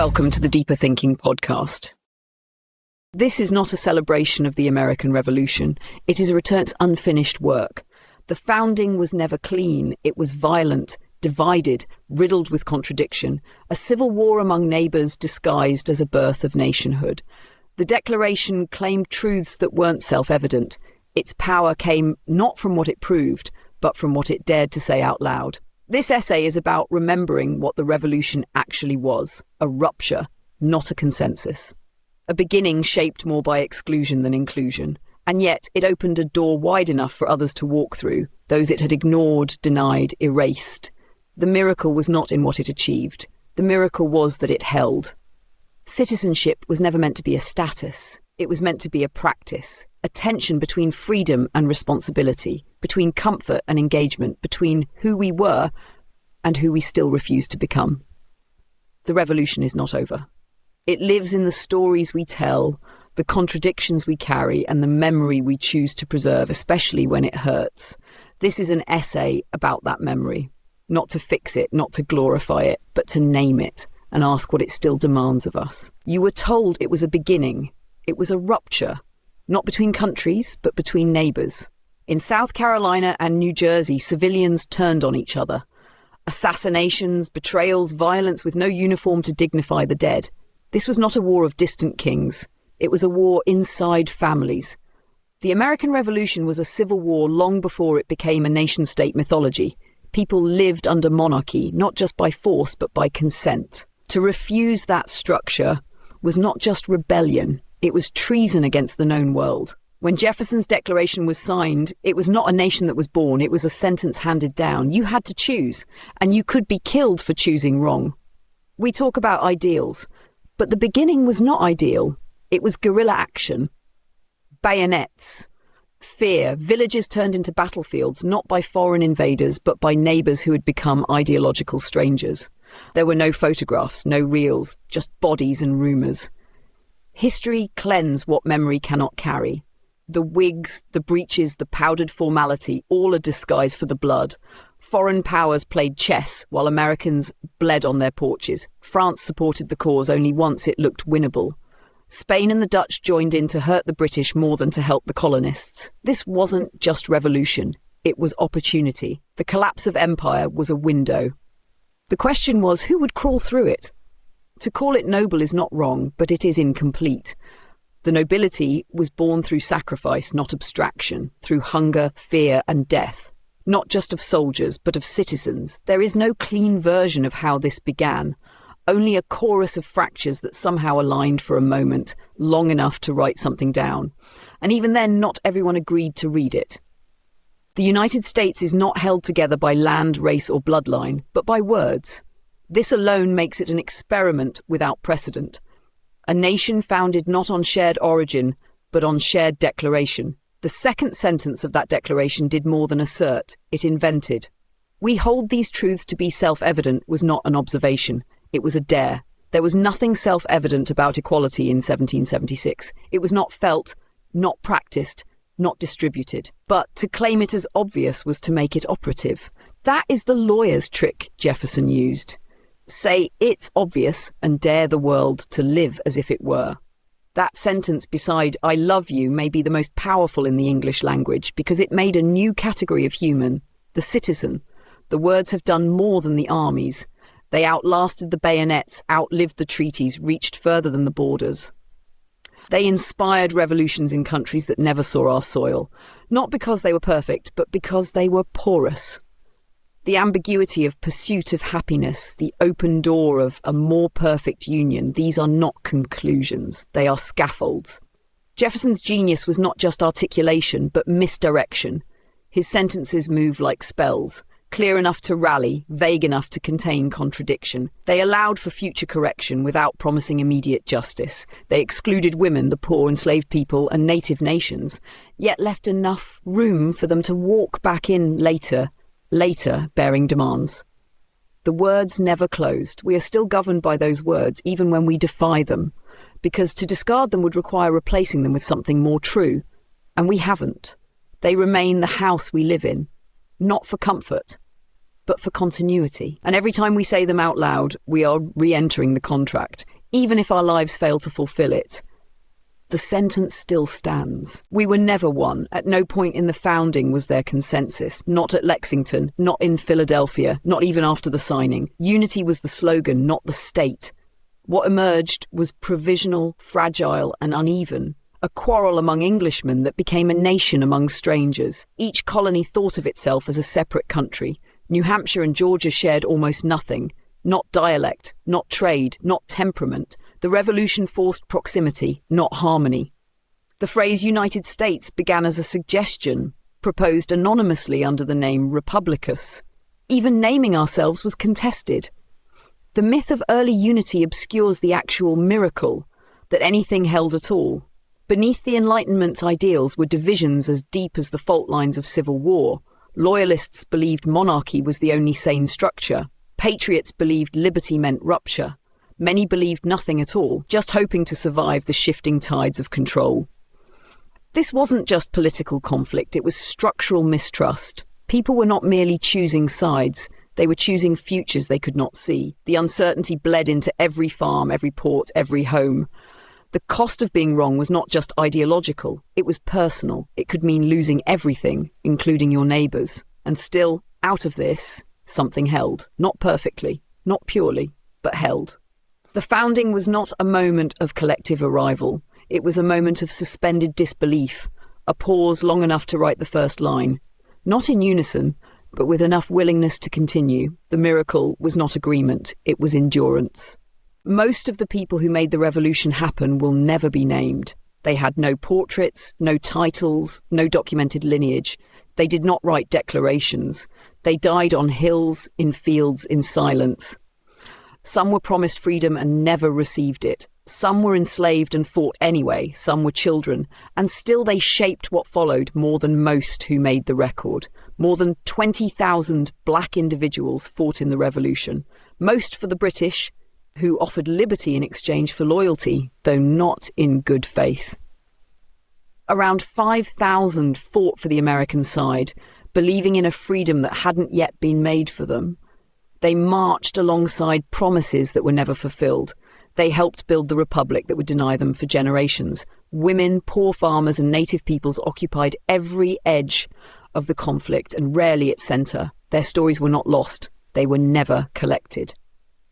Welcome to the Deeper Thinking podcast. This is not a celebration of the American Revolution. It is a return to unfinished work. The founding was never clean. It was violent, divided, riddled with contradiction, a civil war among neighbours disguised as a birth of nationhood. The Declaration claimed truths that weren't self-evident. Its power came not from what it proved, but from what it dared to say out loud. This essay is about remembering what the revolution actually was, a rupture, not a consensus. A beginning shaped more by exclusion than inclusion, and yet it opened a door wide enough for others to walk through, those it had ignored, denied, erased. The miracle was not in what it achieved. The miracle was that it held. Citizenship was never meant to be a status. It was meant to be a practice, a tension between freedom and responsibility, between comfort and engagement, between who we were and who we still refuse to become. The revolution is not over. It lives in the stories we tell, the contradictions we carry, and the memory we choose to preserve, especially when it hurts. This is an essay about that memory, not to fix it, not to glorify it, but to name it and ask what it still demands of us. You were told it was a beginning. It was a rupture, not between countries, but between neighbours. In South Carolina and New Jersey, civilians turned on each other. Assassinations, betrayals, violence with no uniform to dignify the dead. This was not a war of distant kings. It was a war inside families. The American Revolution was a civil war long before it became a nation-state mythology. People lived under monarchy, not just by force, but by consent. To refuse that structure was not just rebellion. It was treason against the known world. When Jefferson's Declaration was signed, it was not a nation that was born, it was a sentence handed down. You had to choose, and you could be killed for choosing wrong. We talk about ideals, but the beginning was not ideal. It was guerrilla action, bayonets, fear. Villages turned into battlefields, not by foreign invaders, but by neighbours who had become ideological strangers. There were no photographs, no reels, just bodies and rumours. History cleansed what memory cannot carry. The wigs, the breaches, the powdered formality, all a disguise for the blood. Foreign powers played chess while Americans bled on their porches. France supported the cause only once it looked winnable. Spain and the Dutch joined in to hurt the British more than to help the colonists. This wasn't just revolution. It was opportunity. The collapse of empire was a window. The question was, who would crawl through it? To call it noble is not wrong, but it is incomplete. The nobility was born through sacrifice, not abstraction, through hunger, fear, and death. Not just of soldiers, but of citizens. There is no clean version of how this began. Only a chorus of fractures that somehow aligned for a moment, long enough to write something down. And even then, not everyone agreed to read it. The United States is not held together by land, race, or bloodline, but by words. This alone makes it an experiment without precedent. A nation founded not on shared origin, but on shared declaration. The second sentence of that declaration did more than assert, it invented. We hold these truths to be self-evident was not an observation, it was a dare. There was nothing self-evident about equality in 1776. It was not felt, not practiced, not distributed. But to claim it as obvious was to make it operative. That is the lawyer's trick Jefferson used. Say it's obvious and dare the world to live as if it were. That sentence beside I love you may be the most powerful in the English language because it made a new category of human, the citizen. The words have done more than the armies. They outlasted the bayonets, outlived the treaties, reached further than the borders. They inspired revolutions in countries that never saw our soil, not because they were perfect, but because they were porous. The ambiguity of pursuit of happiness, the open door of a more perfect union, these are not conclusions, they are scaffolds. Jefferson's genius was not just articulation, but misdirection. His sentences move like spells, clear enough to rally, vague enough to contain contradiction. They allowed for future correction without promising immediate justice. They excluded women, the poor, enslaved people, and native nations, yet left enough room for them to walk back in later bearing demands. The words never closed. We are still governed by those words, even when we defy them, because to discard them would require replacing them with something more true, and we haven't. They remain the house we live in, not for comfort, but for continuity. And every time we say them out loud, we are re-entering the contract. even if our lives fail to fulfill it. The sentence still stands. We were never one. At no point in the founding was there consensus. Not at Lexington, not in Philadelphia, not even after the signing. Unity was the slogan, not the state. What emerged was provisional, fragile, and uneven. A quarrel among Englishmen that became a nation among strangers. Each colony thought of itself as a separate country. New Hampshire and Georgia shared almost nothing. Not dialect, not trade, not temperament. The revolution forced proximity, not harmony. The phrase United States began as a suggestion, proposed anonymously under the name Republicus. Even naming ourselves was contested. The myth of early unity obscures the actual miracle, that anything held at all. Beneath the Enlightenment's ideals were divisions as deep as the fault lines of civil war. Loyalists believed monarchy was the only sane structure. Patriots believed liberty meant rupture. Many believed nothing at all, just hoping to survive the shifting tides of control. This wasn't just political conflict, it was structural mistrust. People were not merely choosing sides, they were choosing futures they could not see. The uncertainty bled into every farm, every port, every home. The cost of being wrong was not just ideological, it was personal. It could mean losing everything, including your neighbours. And still, out of this, something held. Not perfectly, not purely, but held. The founding was not a moment of collective arrival. It was a moment of suspended disbelief, a pause long enough to write the first line. Not in unison, but with enough willingness to continue. The miracle was not agreement, it was endurance. Most of the people who made the revolution happen will never be named. They had no portraits, no titles, no documented lineage. They did not write declarations. They died on hills, in fields, in silence. Some were promised freedom and never received it. Some were enslaved and fought anyway. Some were children. And still they shaped what followed more than most who made the record. More than 20,000 black individuals fought in the revolution. Most for the British, who offered liberty in exchange for loyalty, though not in good faith. Around 5,000 fought for the American side, believing in a freedom that hadn't yet been made for them. They marched alongside promises that were never fulfilled. They helped build the republic that would deny them for generations. Women, poor farmers, and native peoples occupied every edge of the conflict and rarely its centre. Their stories were not lost. They were never collected.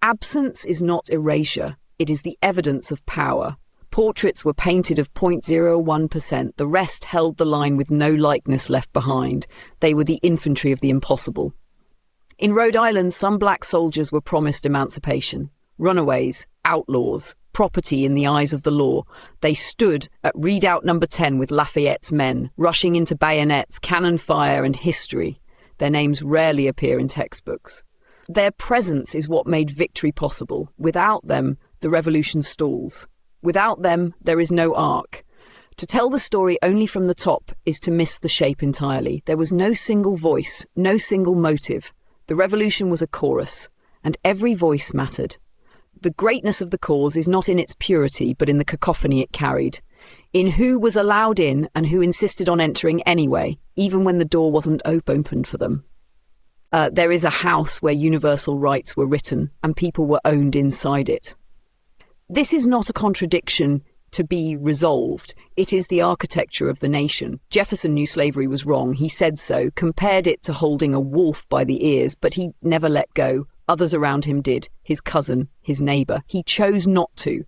Absence is not erasure. It is the evidence of power. Portraits were painted of 0.01%. The rest held the line with no likeness left behind. They were the infantry of the impossible. In Rhode Island, some black soldiers were promised emancipation. Runaways, outlaws, property in the eyes of the law. They stood at Redoubt No. 10 with Lafayette's men, rushing into bayonets, cannon fire, and history. Their names rarely appear in textbooks. Their presence is what made victory possible. Without them, the revolution stalls. Without them, there is no arc. To tell the story only from the top is to miss the shape entirely. There was no single voice, no single motive. The revolution was a chorus, and every voice mattered. The greatness of the cause is not in its purity, but in the cacophony it carried. In who was allowed in and who insisted on entering anyway, even when the door wasn't opened for them. There is a house where universal rights were written, and people were owned inside it. This is not a contradiction to be resolved. It is the architecture of the nation. Jefferson knew slavery was wrong. He said so, compared it to holding a wolf by the ears, but he never let go. Others around him did. His cousin, his neighbour. He chose not to.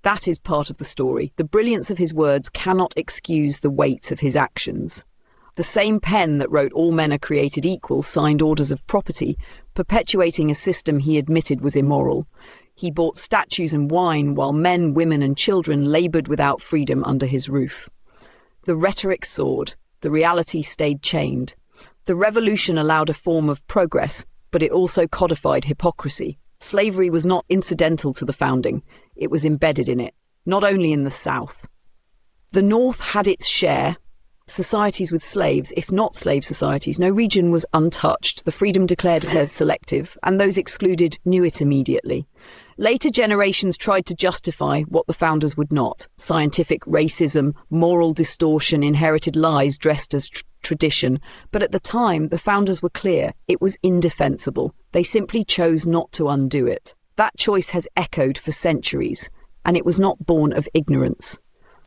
That is part of the story. The brilliance of his words cannot excuse the weight of his actions. The same pen that wrote "all men are created equal" signed orders of property, perpetuating a system he admitted was immoral. He bought statues and wine while men, women and children laboured without freedom under his roof. The rhetoric soared. The reality stayed chained. The revolution allowed a form of progress, but it also codified hypocrisy. Slavery was not incidental to the founding. It was embedded in it, not only in the South. The North had its share. Societies with slaves, if not slave societies, no region was untouched. The freedom declared was selective, and those excluded knew it immediately. Later generations tried to justify what the founders would not: scientific racism, moral distortion, inherited lies dressed as tradition. But at the time, the founders were clear. It was indefensible. They simply chose not to undo it. That choice has echoed for centuries, and it was not born of ignorance.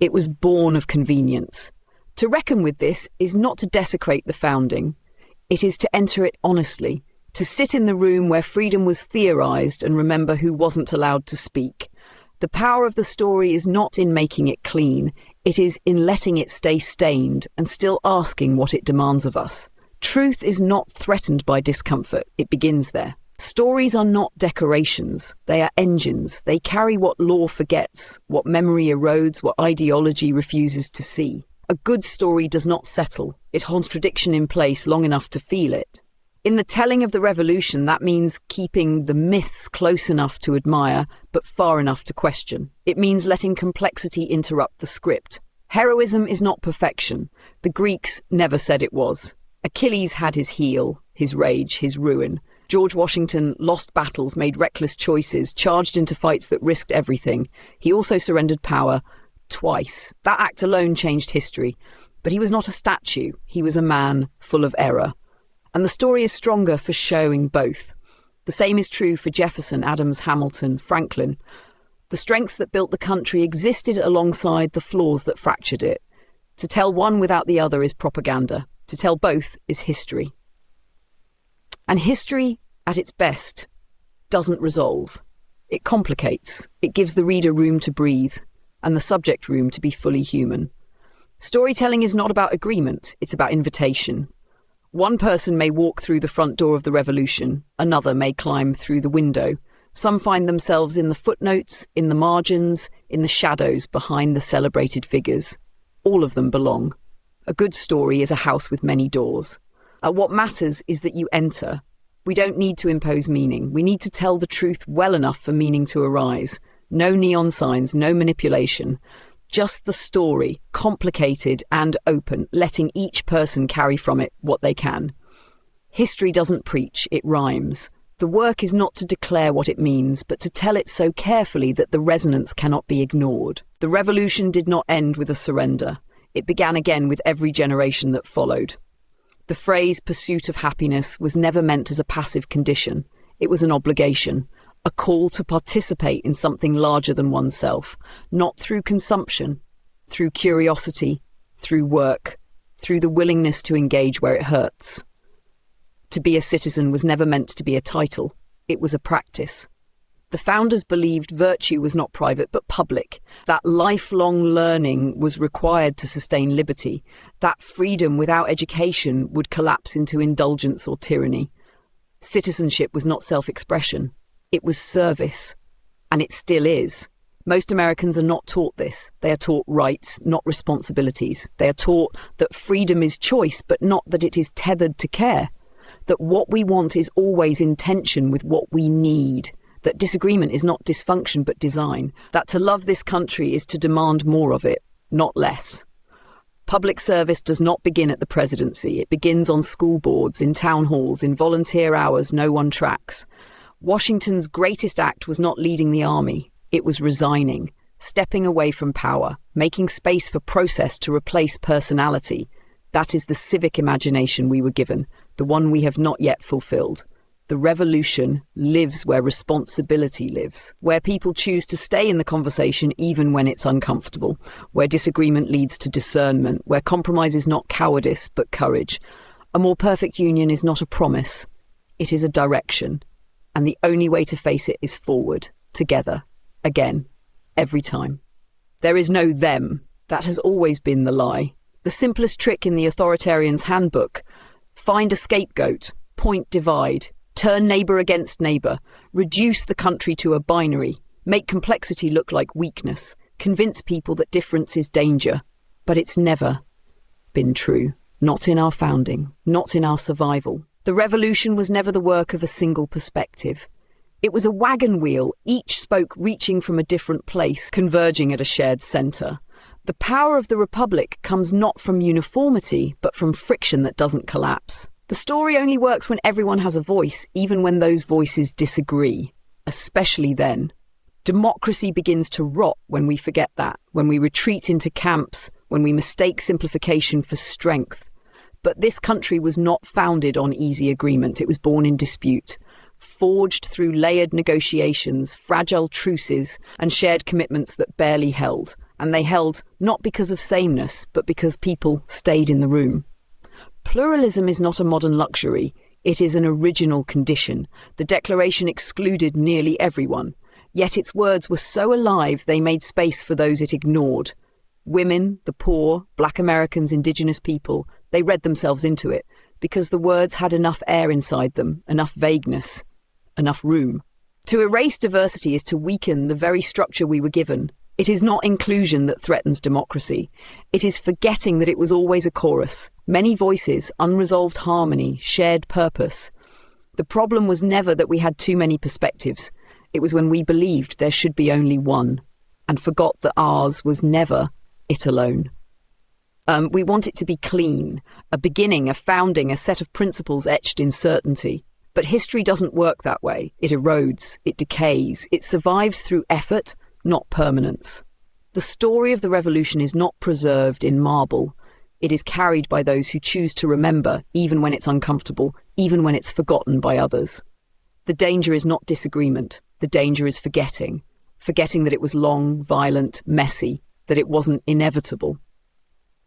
It was born of convenience. To reckon with this is not to desecrate the founding. It is to enter it honestly, to sit in the room where freedom was theorized and remember who wasn't allowed to speak. The power of the story is not in making it clean. It is in letting it stay stained and still asking what it demands of us. Truth is not threatened by discomfort. It begins there. Stories are not decorations. They are engines. They carry what law forgets, what memory erodes, what ideology refuses to see. A good story does not settle. It holds contradiction in place long enough to feel it. In the telling of the revolution, that means keeping the myths close enough to admire, but far enough to question. It means letting complexity interrupt the script. Heroism is not perfection. The Greeks never said it was. Achilles had his heel, his rage, his ruin. George Washington lost battles, made reckless choices, charged into fights that risked everything. He also surrendered power twice. That act alone changed history. But he was not a statue. He was a man full of error. And the story is stronger for showing both. The same is true for Jefferson, Adams, Hamilton, Franklin. The strengths that built the country existed alongside the flaws that fractured it. To tell one without the other is propaganda. To tell both is history. And history, at its best, doesn't resolve. It complicates. It gives the reader room to breathe, and the subject room to be fully human. Storytelling is not about agreement, it's about invitation. One person may walk through the front door of the revolution, another may climb through the window. Some find themselves in the footnotes, in the margins, in the shadows behind the celebrated figures. All of them belong. A good story is a house with many doors. What matters is that you enter. We don't need to impose meaning. We need to tell the truth well enough for meaning to arise. No neon signs, no manipulation. Just the story, complicated and open, letting each person carry from it what they can. History doesn't preach, it rhymes. The work is not to declare what it means, but to tell it so carefully that the resonance cannot be ignored. The revolution did not end with a surrender. It began again with every generation that followed. The phrase pursuit of happiness was never meant as a passive condition. It was an obligation. A call to participate in something larger than oneself, not through consumption, through curiosity, through work, through the willingness to engage where it hurts. To be a citizen was never meant to be a title. It was a practice. The founders believed virtue was not private but public, that lifelong learning was required to sustain liberty, that freedom without education would collapse into indulgence or tyranny. Citizenship was not self-expression. It was service, and it still is. Most Americans are not taught this. They are taught rights, not responsibilities. They are taught that freedom is choice, but not that it is tethered to care. That what we want is always in tension with what we need. That disagreement is not dysfunction, but design. That to love this country is to demand more of it, not less. Public service does not begin at the presidency. It begins on school boards, in town halls, in volunteer hours no one tracks. Washington's greatest act was not leading the army. It was resigning, stepping away from power, making space for process to replace personality. That is the civic imagination we were given, the one we have not yet fulfilled. The revolution lives where responsibility lives, where people choose to stay in the conversation even when it's uncomfortable, where disagreement leads to discernment, where compromise is not cowardice but courage. A more perfect union is not a promise. It is a direction. And the only way to face it is forward, together, again, every time. There is no them. That has always been the lie. The simplest trick in the authoritarian's handbook: find a scapegoat, point divide, turn neighbour against neighbour, reduce the country to a binary, make complexity look like weakness, convince people that difference is danger. But it's never been true. Not in our founding, not in our survival. The revolution was never the work of a single perspective. It was a wagon wheel, each spoke reaching from a different place, converging at a shared centre. The power of the Republic comes not from uniformity, but from friction that doesn't collapse. The story only works when everyone has a voice, even when those voices disagree, especially then. Democracy begins to rot when we forget that, when we retreat into camps, when we mistake simplification for strength. But this country was not founded on easy agreement. It was born in dispute. forged through layered negotiations, fragile truces, and shared commitments that barely held. And they held not because of sameness, but because people stayed in the room. Pluralism is not a modern luxury. It is an original condition. The Declaration excluded nearly everyone. Yet its words were so alive they made space for those it ignored. Women, the poor, Black Americans, Indigenous people, they read themselves into it because the words had enough air inside them, enough vagueness, enough room. To erase diversity is to weaken the very structure we were given. It is not inclusion that threatens democracy. It is forgetting that it was always a chorus. Many voices, unresolved harmony, shared purpose. The problem was never that we had too many perspectives. It was when we believed there should be only one, and forgot that ours was never it alone. We want it to be clean, a beginning, a founding, a set of principles etched in certainty. But history doesn't work that way. It erodes, it decays, it survives through effort, not permanence. The story of the revolution is not preserved in marble. It is carried by those who choose to remember, even when it's uncomfortable, even when it's forgotten by others. The danger is not disagreement. The danger is forgetting. Forgetting that it was long, violent, messy, that it wasn't inevitable.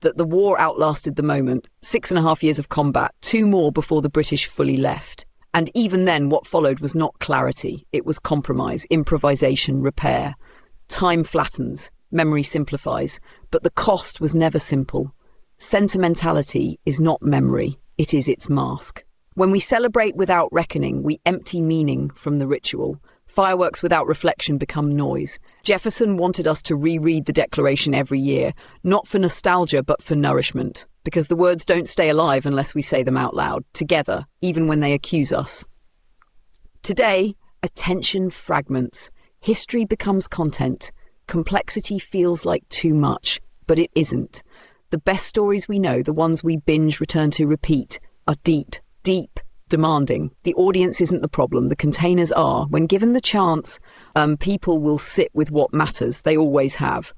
That the war outlasted the moment, 6.5 years of combat, 2 more before the British fully left. And even then, what followed was not clarity. It was compromise, improvisation, repair. Time flattens, memory simplifies, but the cost was never simple. Sentimentality is not memory, it is its mask. When we celebrate without reckoning, we empty meaning from the ritual. Fireworks without reflection become noise. Jefferson wanted us to reread the Declaration every year, not for nostalgia but for nourishment, because the words don't stay alive unless we say them out loud, together, even when they accuse us. Today, attention fragments. History becomes content. Complexity feels like too much, but it isn't. The best stories we know, the ones we binge, return to, repeat, are deep, demanding. The audience isn't the problem, the containers are. When given the chance, people will sit with what matters. They always have.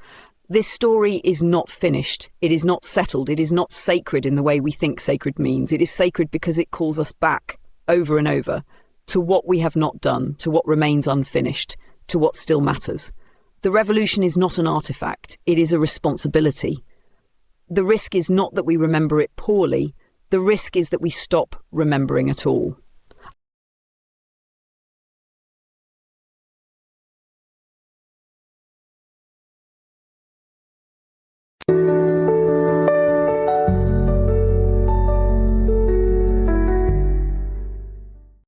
This story is not finished. It is not settled. It is not sacred in the way we think sacred means. It is sacred because it calls us back, over and over, to what we have not done, to what remains unfinished, to what still matters. The revolution is not an artifact. It is a responsibility. The risk is not that we remember it poorly. The risk is that we stop remembering at all.